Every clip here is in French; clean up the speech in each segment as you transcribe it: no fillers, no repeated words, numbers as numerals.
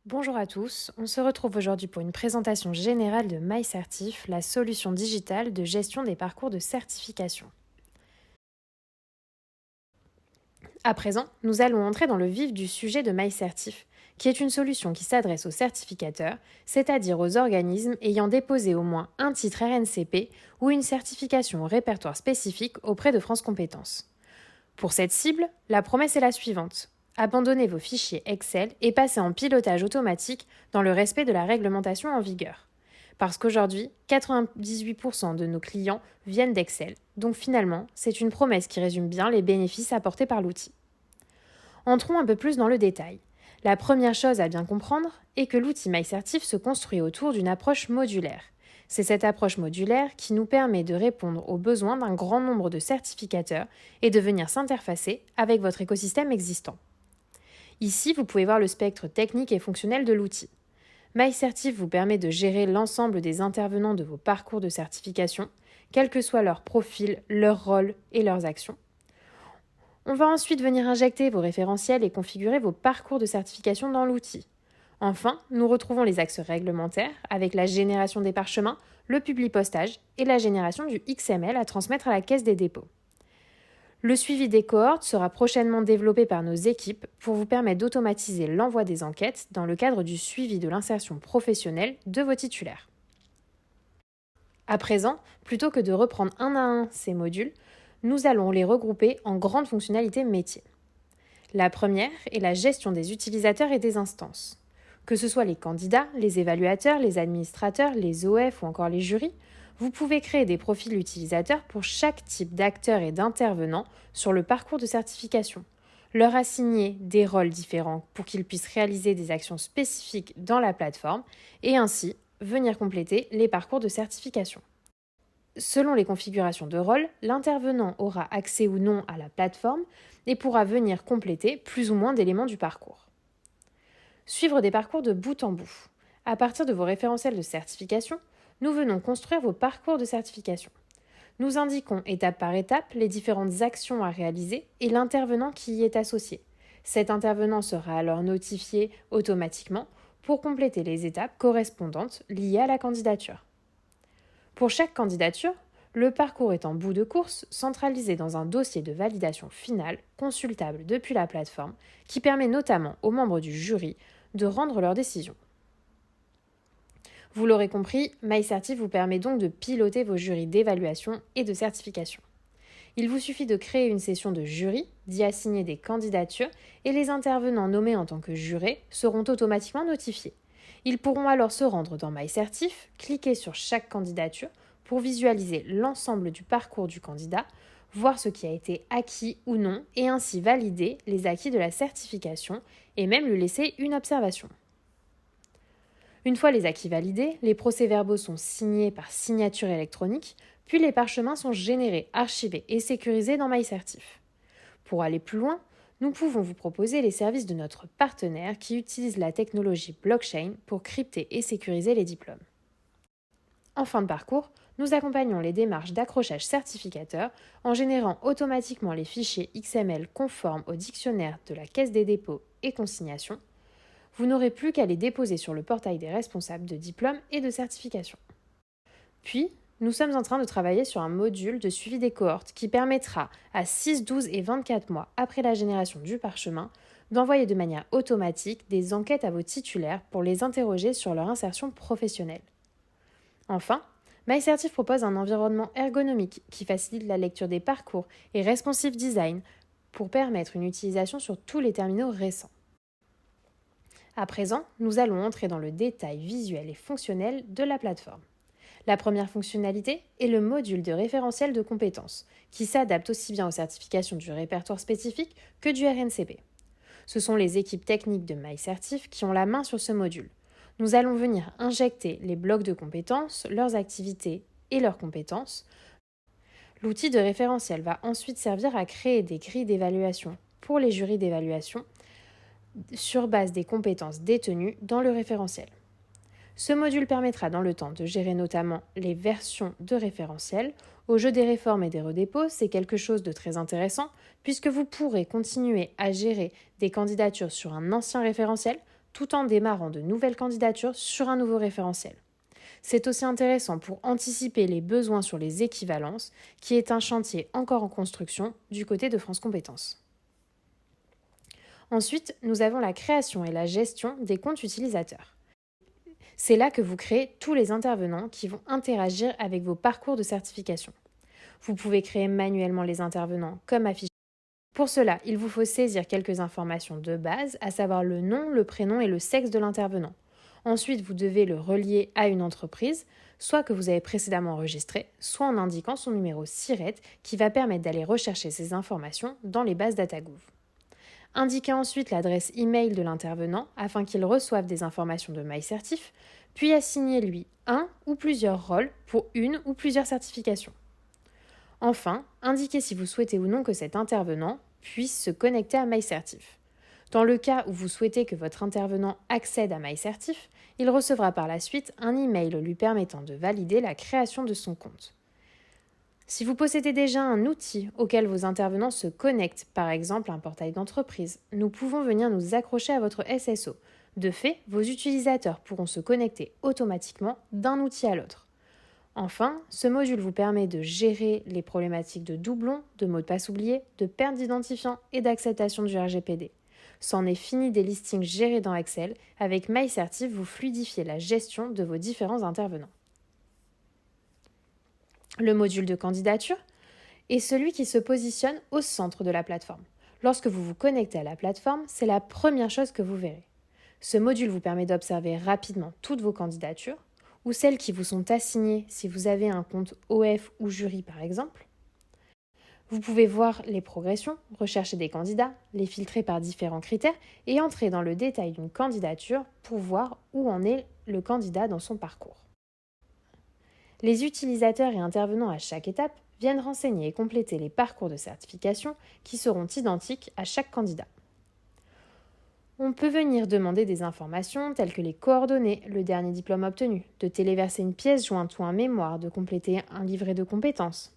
Bonjour à tous, on se retrouve aujourd'hui pour une présentation générale de MyCertif, la solution digitale de gestion des parcours de certification. À présent, nous allons entrer dans le vif du sujet de MyCertif, qui est une solution qui s'adresse aux certificateurs, c'est-à-dire aux organismes ayant déposé au moins un titre RNCP ou une certification au répertoire spécifique auprès de France Compétences. Pour cette cible, la promesse est la suivante. Abandonnez vos fichiers Excel et passez en pilotage automatique dans le respect de la réglementation en vigueur. Parce qu'aujourd'hui, 98% de nos clients viennent d'Excel. Donc finalement, c'est une promesse qui résume bien les bénéfices apportés par l'outil. Entrons un peu plus dans le détail. La première chose à bien comprendre est que l'outil MyCertif se construit autour d'une approche modulaire. C'est cette approche modulaire qui nous permet de répondre aux besoins d'un grand nombre de certificateurs et de venir s'interfacer avec votre écosystème existant. Ici, vous pouvez voir le spectre technique et fonctionnel de l'outil. MyCertif vous permet de gérer l'ensemble des intervenants de vos parcours de certification, quel que soit leur profil, leur rôle et leurs actions. On va ensuite venir injecter vos référentiels et configurer vos parcours de certification dans l'outil. Enfin, nous retrouvons les axes réglementaires avec la génération des parchemins, le publipostage et la génération du XML à transmettre à la Caisse des dépôts. Le suivi des cohortes sera prochainement développé par nos équipes pour vous permettre d'automatiser l'envoi des enquêtes dans le cadre du suivi de l'insertion professionnelle de vos titulaires. À présent, plutôt que de reprendre un à un ces modules, nous allons les regrouper en grandes fonctionnalités métiers. La première est la gestion des utilisateurs et des instances. Que ce soit les candidats, les évaluateurs, les administrateurs, les OF ou encore les jurys, vous pouvez créer des profils utilisateurs pour chaque type d'acteur et d'intervenant sur le parcours de certification, leur assigner des rôles différents pour qu'ils puissent réaliser des actions spécifiques dans la plateforme et ainsi venir compléter les parcours de certification. Selon les configurations de rôle, l'intervenant aura accès ou non à la plateforme et pourra venir compléter plus ou moins d'éléments du parcours. Suivre des parcours de bout en bout. À partir de vos référentiels de certification, nous venons construire vos parcours de certification. Nous indiquons étape par étape les différentes actions à réaliser et l'intervenant qui y est associé. Cet intervenant sera alors notifié automatiquement pour compléter les étapes correspondantes liées à la candidature. Pour chaque candidature, le parcours est en bout de course centralisé dans un dossier de validation finale consultable depuis la plateforme qui permet notamment aux membres du jury de rendre leur décision. Vous l'aurez compris, MyCertif vous permet donc de piloter vos jurys d'évaluation et de certification. Il vous suffit de créer une session de jury, d'y assigner des candidatures et les intervenants nommés en tant que jurés seront automatiquement notifiés. Ils pourront alors se rendre dans MyCertif, cliquer sur chaque candidature pour visualiser l'ensemble du parcours du candidat, voir ce qui a été acquis ou non et ainsi valider les acquis de la certification et même lui laisser une observation. Une fois les acquis validés, les procès-verbaux sont signés par signature électronique, puis les parchemins sont générés, archivés et sécurisés dans MyCertif. Pour aller plus loin, nous pouvons vous proposer les services de notre partenaire qui utilise la technologie blockchain pour crypter et sécuriser les diplômes. En fin de parcours, nous accompagnons les démarches d'accrochage certificateur en générant automatiquement les fichiers XML conformes au dictionnaire de la Caisse des dépôts et consignations. Vous n'aurez plus qu'à les déposer sur le portail des responsables de diplômes et de certification. Puis, nous sommes en train de travailler sur un module de suivi des cohortes qui permettra à 6, 12 et 24 mois après la génération du parchemin d'envoyer de manière automatique des enquêtes à vos titulaires pour les interroger sur leur insertion professionnelle. Enfin, MyCertif propose un environnement ergonomique qui facilite la lecture des parcours et responsive design pour permettre une utilisation sur tous les terminaux récents. À présent, nous allons entrer dans le détail visuel et fonctionnel de la plateforme. La première fonctionnalité est le module de référentiel de compétences, qui s'adapte aussi bien aux certifications du répertoire spécifique que du RNCP. Ce sont les équipes techniques de MyCertif qui ont la main sur ce module. Nous allons venir injecter les blocs de compétences, leurs activités et leurs compétences. L'outil de référentiel va ensuite servir à créer des grilles d'évaluation pour les jurys d'évaluation sur base des compétences détenues dans le référentiel. Ce module permettra dans le temps de gérer notamment les versions de référentiel. Au jeu des réformes et des redépôts, c'est quelque chose de très intéressant puisque vous pourrez continuer à gérer des candidatures sur un ancien référentiel tout en démarrant de nouvelles candidatures sur un nouveau référentiel. C'est aussi intéressant pour anticiper les besoins sur les équivalences, qui est un chantier encore en construction du côté de France Compétences. Ensuite, nous avons la création et la gestion des comptes utilisateurs. C'est là que vous créez tous les intervenants qui vont interagir avec vos parcours de certification. Vous pouvez créer manuellement les intervenants comme affiché. Pour cela, il vous faut saisir quelques informations de base, à savoir le nom, le prénom et le sexe de l'intervenant. Ensuite, vous devez le relier à une entreprise, soit que vous avez précédemment enregistrée, soit en indiquant son numéro SIRET qui va permettre d'aller rechercher ces informations dans les bases DataGouv. Indiquez ensuite l'adresse email de l'intervenant afin qu'il reçoive des informations de MyCertif, puis assignez-lui un ou plusieurs rôles pour une ou plusieurs certifications. Enfin, indiquez si vous souhaitez ou non que cet intervenant puisse se connecter à MyCertif. Dans le cas où vous souhaitez que votre intervenant accède à MyCertif, il recevra par la suite un email lui permettant de valider la création de son compte. Si vous possédez déjà un outil auquel vos intervenants se connectent, par exemple un portail d'entreprise, nous pouvons venir nous accrocher à votre SSO. De fait, vos utilisateurs pourront se connecter automatiquement d'un outil à l'autre. Enfin, ce module vous permet de gérer les problématiques de doublons, de mots de passe oubliés, de perte d'identifiant et d'acceptation du RGPD. C'en est fini des listings gérés dans Excel. Avec MyCertif, vous fluidifiez la gestion de vos différents intervenants. Le module de candidature est celui qui se positionne au centre de la plateforme. Lorsque vous vous connectez à la plateforme, c'est la première chose que vous verrez. Ce module vous permet d'observer rapidement toutes vos candidatures, ou celles qui vous sont assignées si vous avez un compte OF ou jury par exemple. Vous pouvez voir les progressions, rechercher des candidats, les filtrer par différents critères et entrer dans le détail d'une candidature pour voir où en est le candidat dans son parcours. Les utilisateurs et intervenants à chaque étape viennent renseigner et compléter les parcours de certification qui seront identiques à chaque candidat. On peut venir demander des informations telles que les coordonnées, le dernier diplôme obtenu, de téléverser une pièce jointe ou un mémoire, de compléter un livret de compétences.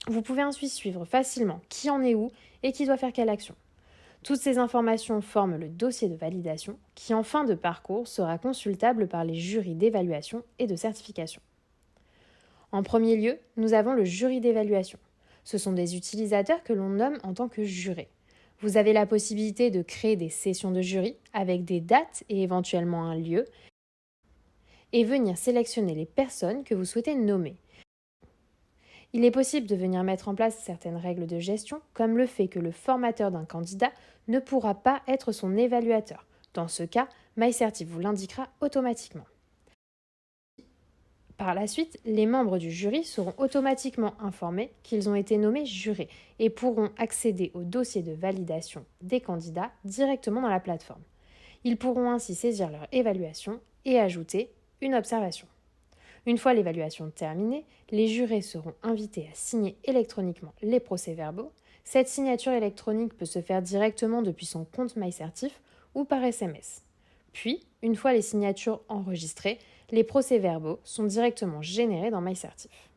Vous pouvez ensuite suivre facilement qui en est où et qui doit faire quelle action. Toutes ces informations forment le dossier de validation qui, en fin de parcours, sera consultable par les jurys d'évaluation et de certification. En premier lieu, nous avons le jury d'évaluation. Ce sont des utilisateurs que l'on nomme en tant que jurés. Vous avez la possibilité de créer des sessions de jury avec des dates et éventuellement un lieu et venir sélectionner les personnes que vous souhaitez nommer. Il est possible de venir mettre en place certaines règles de gestion, comme le fait que le formateur d'un candidat ne pourra pas être son évaluateur. Dans ce cas, MyCertif vous l'indiquera automatiquement. Par la suite, les membres du jury seront automatiquement informés qu'ils ont été nommés jurés et pourront accéder au dossier de validation des candidats directement dans la plateforme. Ils pourront ainsi saisir leur évaluation et ajouter une observation. Une fois l'évaluation terminée, les jurés seront invités à signer électroniquement les procès-verbaux. Cette signature électronique peut se faire directement depuis son compte MyCertif ou par SMS. Puis, une fois les signatures enregistrées, les procès-verbaux sont directement générés dans MyCertif.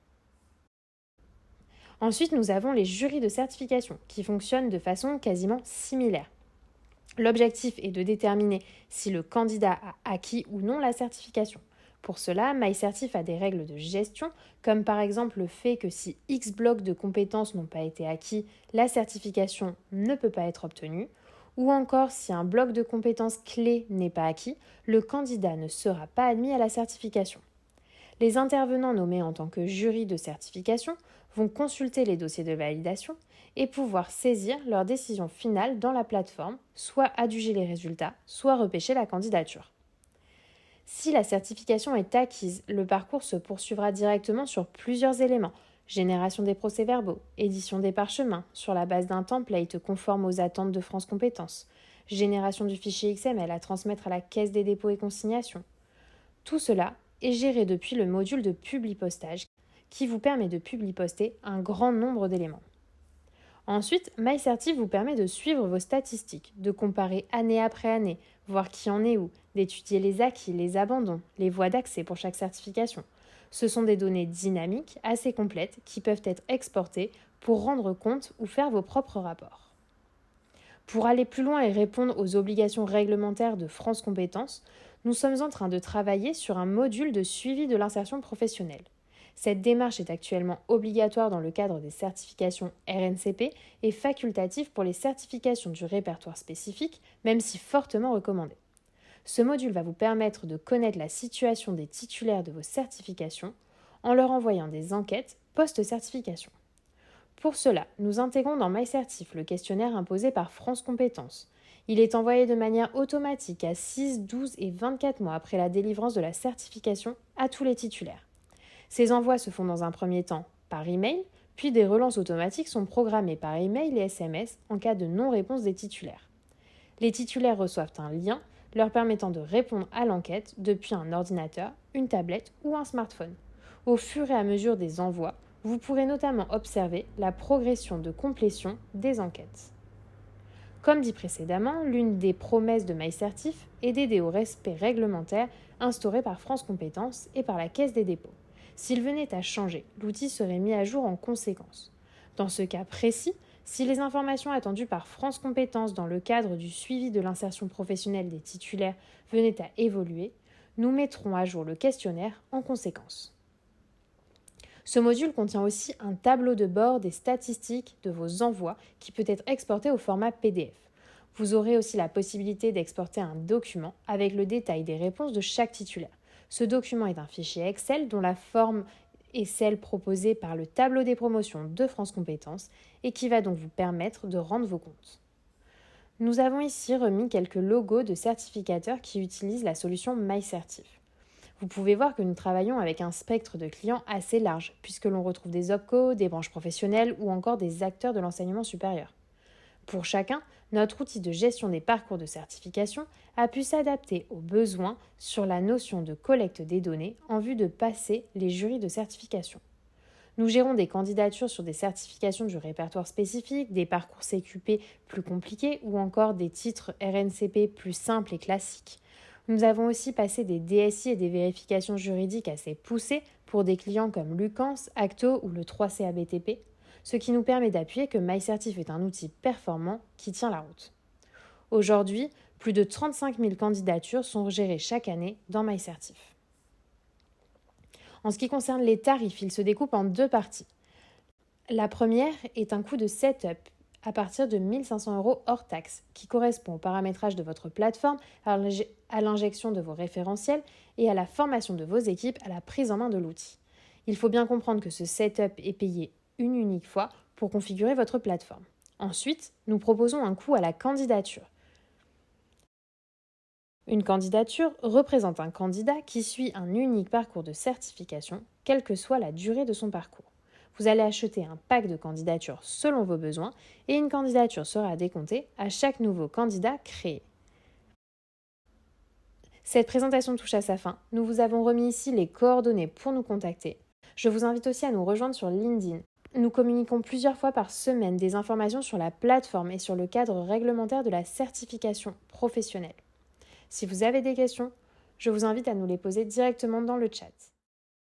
Ensuite, nous avons les jurys de certification qui fonctionnent de façon quasiment similaire. L'objectif est de déterminer si le candidat a acquis ou non la certification. Pour cela, MyCertif a des règles de gestion, comme par exemple le fait que si X blocs de compétences n'ont pas été acquis, la certification ne peut pas être obtenue, ou encore si un bloc de compétences clés n'est pas acquis, le candidat ne sera pas admis à la certification. Les intervenants nommés en tant que jury de certification vont consulter les dossiers de validation et pouvoir saisir leur décision finale dans la plateforme, soit adjuger les résultats, soit repêcher la candidature. Si la certification est acquise, le parcours se poursuivra directement sur plusieurs éléments. Génération des procès-verbaux, édition des parchemins sur la base d'un template conforme aux attentes de France Compétences, génération du fichier XML à transmettre à la Caisse des dépôts et consignations. Tout cela est géré depuis le module de publipostage qui vous permet de publiposter un grand nombre d'éléments. Ensuite, MyCertif vous permet de suivre vos statistiques, de comparer année après année, voir qui en est où, d'étudier les acquis, les abandons, les voies d'accès pour chaque certification. Ce sont des données dynamiques, assez complètes, qui peuvent être exportées pour rendre compte ou faire vos propres rapports. Pour aller plus loin et répondre aux obligations réglementaires de France Compétences, nous sommes en train de travailler sur un module de suivi de l'insertion professionnelle. Cette démarche est actuellement obligatoire dans le cadre des certifications RNCP et facultative pour les certifications du répertoire spécifique, même si fortement recommandée. Ce module va vous permettre de connaître la situation des titulaires de vos certifications en leur envoyant des enquêtes post-certification. Pour cela, nous intégrons dans MyCertif le questionnaire imposé par France Compétences. Il est envoyé de manière automatique à 6, 12 et 24 mois après la délivrance de la certification à tous les titulaires. Ces envois se font dans un premier temps par email, puis des relances automatiques sont programmées par email et SMS en cas de non-réponse des titulaires. Les titulaires reçoivent un lien leur permettant de répondre à l'enquête depuis un ordinateur, une tablette ou un smartphone. Au fur et à mesure des envois, vous pourrez notamment observer la progression de complétion des enquêtes. Comme dit précédemment, l'une des promesses de MyCertif est d'aider au respect réglementaire instauré par France Compétences et par la Caisse des dépôts. S'il venait à changer, l'outil serait mis à jour en conséquence. Dans ce cas précis, si les informations attendues par France Compétences dans le cadre du suivi de l'insertion professionnelle des titulaires venaient à évoluer, nous mettrons à jour le questionnaire en conséquence. Ce module contient aussi un tableau de bord des statistiques de vos envois qui peut être exporté au format PDF. Vous aurez aussi la possibilité d'exporter un document avec le détail des réponses de chaque titulaire. Ce document est un fichier Excel dont la forme est celle proposée par le tableau des promotions de France Compétences et qui va donc vous permettre de rendre vos comptes. Nous avons ici remis quelques logos de certificateurs qui utilisent la solution MyCertif. Vous pouvez voir que nous travaillons avec un spectre de clients assez large, puisque l'on retrouve des OPCO, des branches professionnelles ou encore des acteurs de l'enseignement supérieur. Pour chacun, notre outil de gestion des parcours de certification a pu s'adapter aux besoins sur la notion de collecte des données en vue de passer les jurys de certification. Nous gérons des candidatures sur des certifications du répertoire spécifique, des parcours CQP plus compliqués ou encore des titres RNCP plus simples et classiques. Nous avons aussi passé des DSI et des vérifications juridiques assez poussées pour des clients comme Lucans, Acto ou le 3CABTP, ce qui nous permet d'appuyer que MyCertif est un outil performant qui tient la route. Aujourd'hui, plus de 35 000 candidatures sont gérées chaque année dans MyCertif. En ce qui concerne les tarifs, ils se découpent en deux parties. La première est un coût de setup à partir de 1 500 € hors taxe, qui correspond au paramétrage de votre plateforme, à l'injection de vos référentiels et à la formation de vos équipes à la prise en main de l'outil. Il faut bien comprendre que ce setup est payé une unique fois pour configurer votre plateforme. Ensuite, nous proposons un coût à la candidature. Une candidature représente un candidat qui suit un unique parcours de certification, quelle que soit la durée de son parcours. Vous allez acheter un pack de candidatures selon vos besoins et une candidature sera décomptée à chaque nouveau candidat créé. Cette présentation touche à sa fin. Nous vous avons remis ici les coordonnées pour nous contacter. Je vous invite aussi à nous rejoindre sur LinkedIn. Nous communiquons plusieurs fois par semaine des informations sur la plateforme et sur le cadre réglementaire de la certification professionnelle. Si vous avez des questions, je vous invite à nous les poser directement dans le chat.